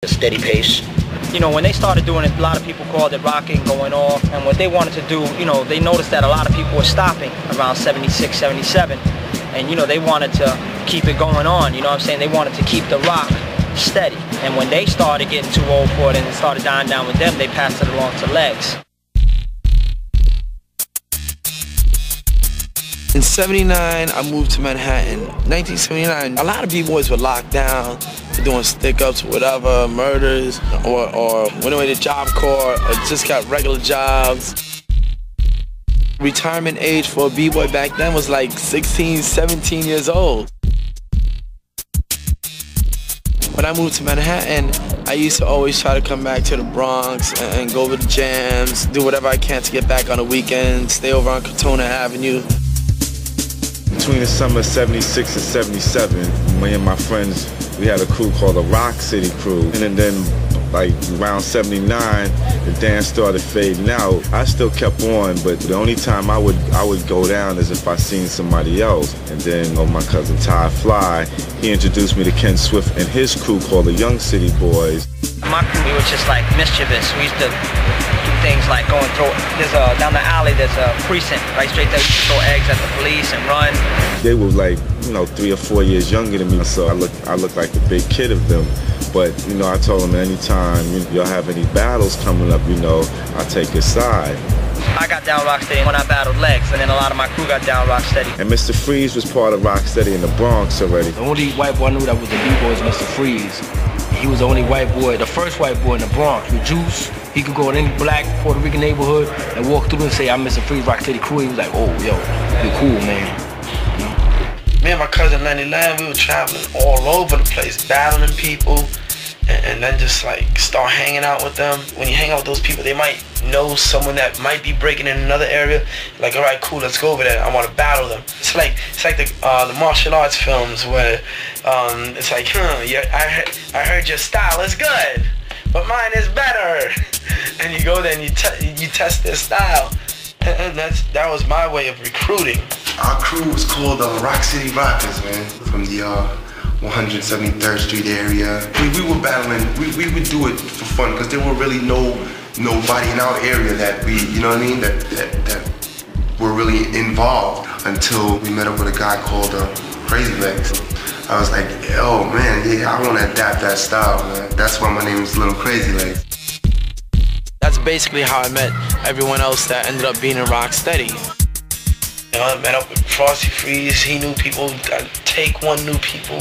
A steady pace. You know, when they started doing it, a lot of people called it rocking, going off, and what they wanted to do, you know, they noticed that a lot of people were stopping around 76, 77, and you know, they wanted to keep it going on, you know what I'm saying? They wanted to keep the rock steady, and when they started getting too old for it and it started dying down with them, they passed it along to legs. In '79, I moved to Manhattan. 1979, a lot of b-boys were locked down for doing stick-ups, whatever, murders, or went away to Job Corps, or just got regular jobs. Retirement age for a b-boy back then was like 16, 17 years old. When I moved to Manhattan, I used to always try to come back to the Bronx and go over to jams, do whatever I can to get back on the weekends, stay over on Cortona Avenue. Between the summer of 76 and 77, me and my friends, we had a crew called the Rock City Crew. And then like around 79, the dance started fading out. I still kept on, but the only time I would go down is if I seen somebody else. And then my cousin Ty Fly, he introduced me to Ken Swift and his crew called the Young City Boys. My crew, we were just like mischievous. We used to do things like go and throw, down the alley, there's a precinct right straight there. We used to throw eggs at the police and run. They were like, 3 or 4 years younger than me, so I looked like the big kid of them. But, I told them anytime y'all have any battles coming up, I'll take your side. I got down Rocksteady when I battled legs, and then a lot of my crew got down Rocksteady. And Mr. Freeze was part of Rocksteady in the Bronx already. The only white boy I knew that was a b-boy was Mr. Freeze. He was the only white boy, the first white boy in the Bronx with juice. He could go in any black Puerto Rican neighborhood and walk through and say, I'm Mr. Freeze, Rocksteady crew. He was like, oh, yo, you're cool, man. Me and my cousin Lenny Lamb, we were traveling all over the place, battling people, and then just like start hanging out with them. When you hang out with those people, they might know someone that might be breaking in another area. Like, all right, cool, let's go over there. I want to battle them. It's like the martial arts films where it's like, yeah, I heard your style is good, but mine is better. And you go there and you test their style. And that was my way of recruiting. Our crew was called the Rock City Rockers, man, from the 173rd Street area. We were battling, we would do it for fun because there were really nobody in our area that we, that were really involved until we met up with a guy called Crazy Legs. I was like, oh man, yeah, I want to adapt that style, man. That's why my name is Little Crazy Legs. That's basically how I met everyone else that ended up being in Rocksteady. I met up with Frosty Freeze, he knew people, Take One knew people,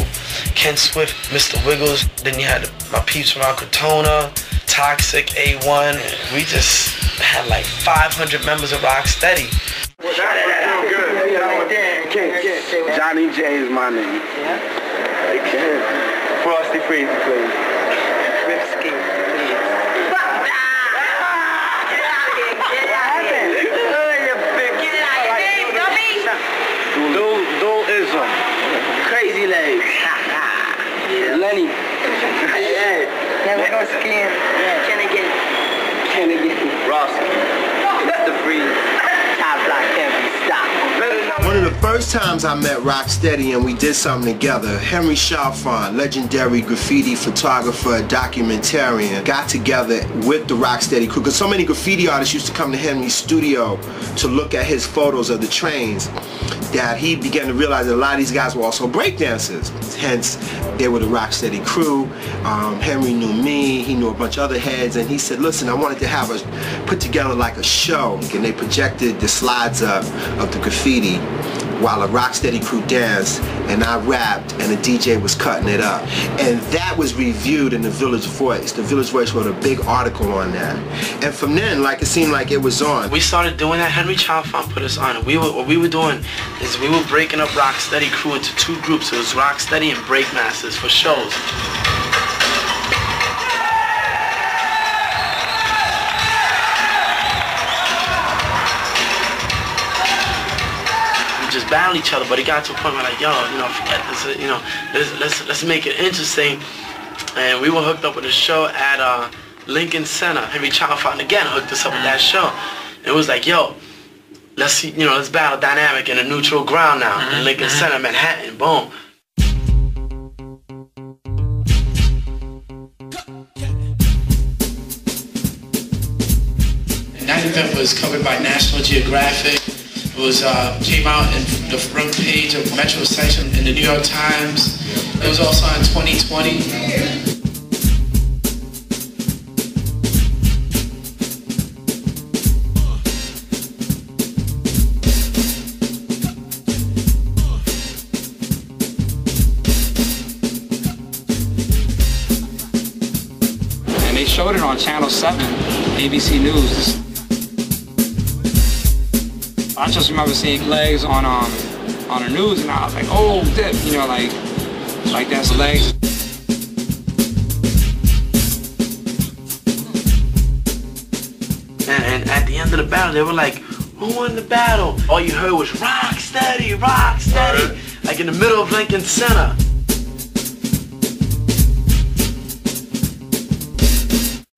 Ken Swift, Mr. Wiggles, then you had my peeps around Cortona, Toxic, A1. We just had like 500 members of Rocksteady. Well, that was real good. Johnny J is my name. Yeah? Frosty Freeze, please. Whiskey, please. Dualism. Crazy Legs. Lenny. Never no skin. Can again. Ross. Mr. Freeze. Top block can't be stopped. One of the first times I met Rocksteady and we did something together, Henry Chalfant, legendary graffiti photographer, documentarian, got together with the Rocksteady crew because so many graffiti artists used to come to Henry's studio to look at his photos of the trains that he began to realize that a lot of these guys were also breakdancers. Hence, they were the Rocksteady crew. Henry knew me, he knew a bunch of other heads, and he said, listen, I wanted to put together like a show. And they projected the slides up of the graffiti while a Rocksteady crew danced, and I rapped, and the DJ was cutting it up. And that was reviewed in the Village Voice. The Village Voice wrote a big article on that. And from then, it seemed like it was on. We started doing that. Henry Chalfant put us on. And what we were doing is we were breaking up Rocksteady crew into two groups. It was Rocksteady and Breakmasters for shows. Just battle each other, but it got to a point where like, yo, forget this, let's make it interesting. And we were hooked up with a show at Lincoln Center. Henry Chalfant again hooked us up with that show. And it was like, yo, let's see, let's battle dynamic in a neutral ground now in Lincoln Center, Manhattan, boom. That event was covered by National Geographic. It was came out in the front page of Metro section in the New York Times. It was also in 2020. They showed it on Channel 7, ABC News. I just remember seeing legs on the news, and I was like, oh, dip, you know, like that's legs. And at the end of the battle, they were like, who won the battle? All you heard was rock steady, like in the middle of Lincoln Center.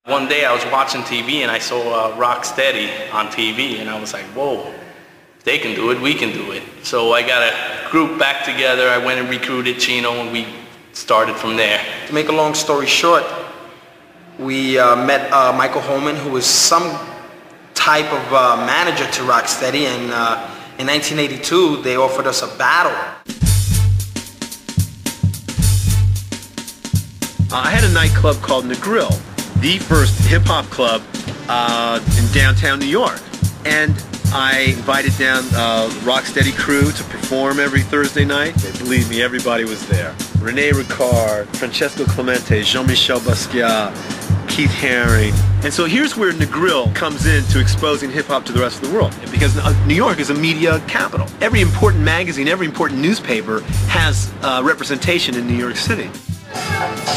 One day I was watching TV and I saw Rocksteady on TV, and I was like, whoa, if they can do it, we can do it. So I got a group back together. I went and recruited Chino, and we started from there. To make a long story short, we met Michael Holman, who was some type of manager to Rocksteady, and in 1982 they offered us a battle. I had a nightclub called The Grill, the first hip-hop club in downtown New York. And I invited down Rocksteady crew to perform every Thursday night. And believe me, everybody was there. Rene Ricard, Francesco Clemente, Jean-Michel Basquiat, Keith Haring. And so here's where The Grill comes into exposing hip-hop to the rest of the world. Because New York is a media capital. Every important magazine, every important newspaper has representation in New York City.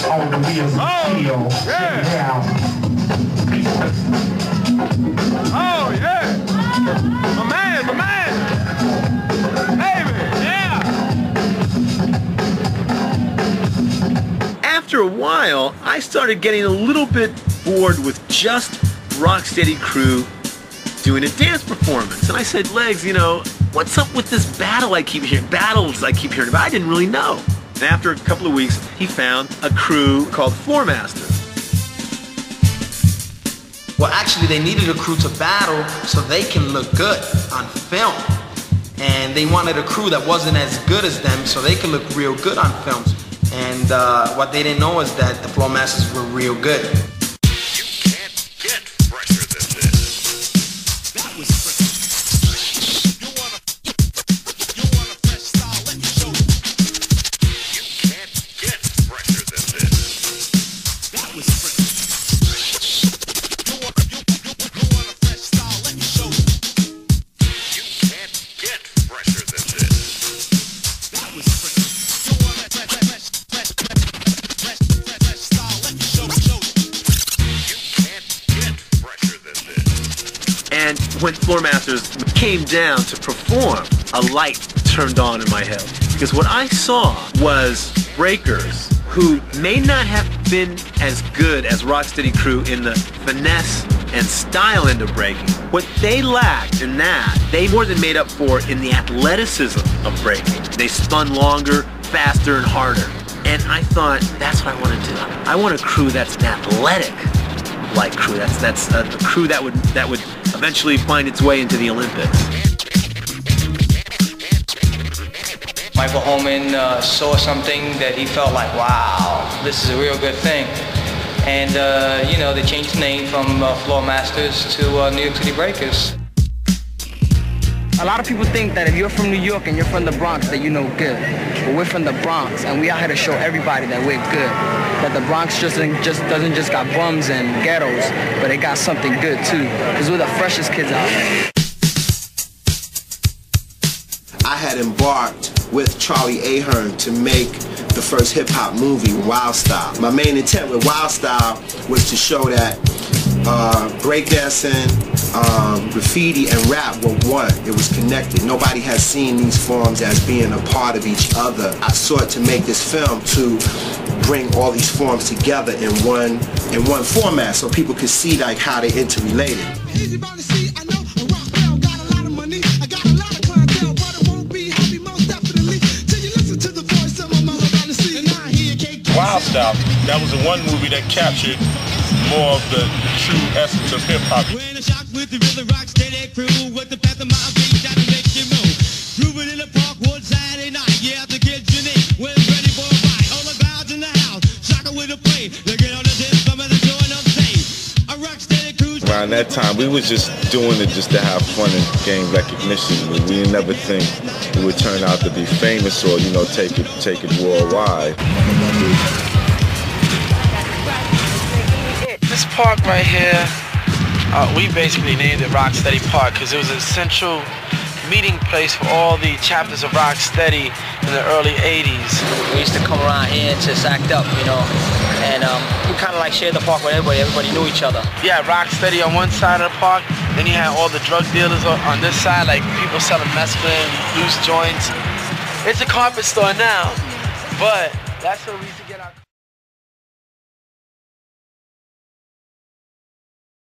On the wheels of steel. Yeah. Oh, yeah. My man. Baby, yeah. After a while, I started getting a little bit bored with just Rocksteady crew doing a dance performance. And I said, Legs, you know, what's up with this battles I keep hearing about? I didn't really know. And after a couple of weeks, he found a crew called Floor Masters. Well, actually, they needed a crew to battle so they can look good on film. And they wanted a crew that wasn't as good as them so they could look real good on films. And what they didn't know is that the Floor Masters were real good. And when Floor Masters came down to perform, a light turned on in my head. Because what I saw was breakers who may not have been as good as Rocksteady crew in the finesse and style end of breaking. What they lacked in that, they more than made up for in the athleticism of breaking. They spun longer, faster, and harder. And I thought, that's what I want to do. I want a crew that's an athletic like crew. That's a crew that would eventually find its way into the Olympics. Michael Holman saw something that he felt like, wow, this is a real good thing. And, you know, they changed the name from Floor Masters to New York City Breakers. A lot of people think that if you're from New York and you're from the Bronx that you know good. But we're from the Bronx and we out here to show everybody that we're good. That the Bronx doesn't just got bums and ghettos, but it got something good too. Because we're the freshest kids out here. I had embarked with Charlie Ahern to make the first hip-hop movie, Wild Style. My main intent with Wild Style was to show that breakdancing, graffiti, and rap were one. It was connected. Nobody has seen these forms as being a part of each other. I sought to make this film to bring all these forms together in one format so people could see like how they interrelated. Wild Style, that was the one movie that captured more of the true essence of hip hop. When the shock with the rhythm rock steady crew with the path of my beat that'll make you move. Grooving in the park one Saturday night, yeah, the kids unique. We're ready for a fight. All the crowds in the house, shocking with a play. They get on the disc, come and join them safe. A rock steady crew. Around that time, we was just doing it just to have fun and gain recognition. We didn't never think it would turn out to be famous or, you know, take it worldwide. This park right here, we basically named it Rocksteady Park because it was a central meeting place for all the chapters of Rocksteady in the early 80s. We used to come around here and just act up, you know, and we kind of like shared the park with everybody. Everybody knew each other. Yeah, Rocksteady on one side of the park, then you had all the drug dealers on this side, like people selling mescaline, loose joints. It's a carpet store now, but that's where we used to get our